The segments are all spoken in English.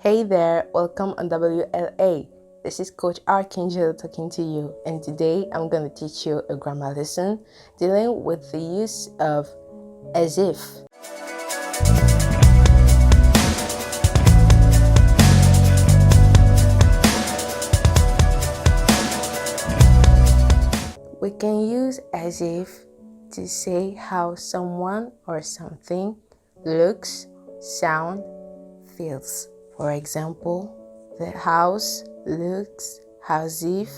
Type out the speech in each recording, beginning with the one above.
Hey there, welcome on WLA. This is Coach Archangel talking to you, and today I'm going to teach you a grammar lesson dealing with the use of as if. We can use as if to say how someone or something looks, sounds, feels. For example, the house looks as if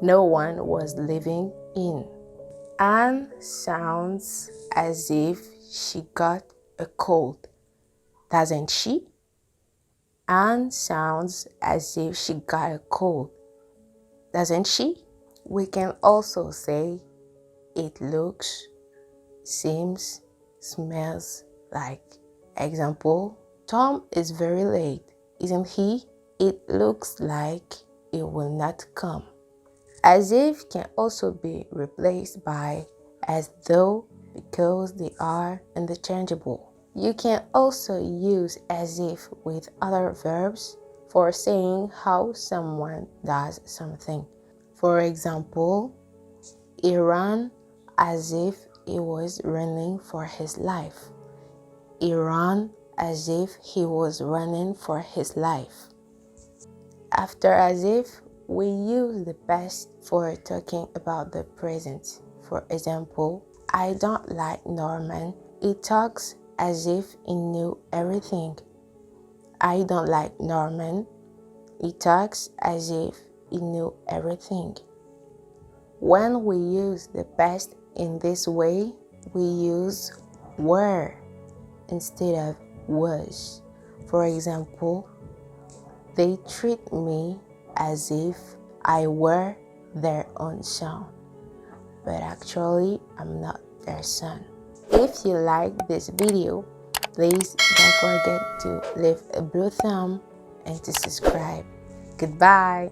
no one was living in. Anne sounds as if she got a cold, doesn't she? Anne sounds as if she got a cold, doesn't she? We can also say it looks, seems, smells like. Example, Tom is very late, isn't he? It looks like he will not come. As if can also be replaced by as though because they are interchangeable. You can also use as if with other verbs for saying how someone does something. For example, he ran as if he was running for his life. He ran as if he was running for his life. After as if, we use the past for talking about the present. For example, I don't like Norman. He talks as if he knew everything. I don't like Norman. He talks as if he knew everything. When we use the past in this way, we use were instead of was. For example, they treat me as if I were their own son, but actually I'm not their son. If you like this video, please don't forget to leave a blue thumb and to subscribe. Goodbye.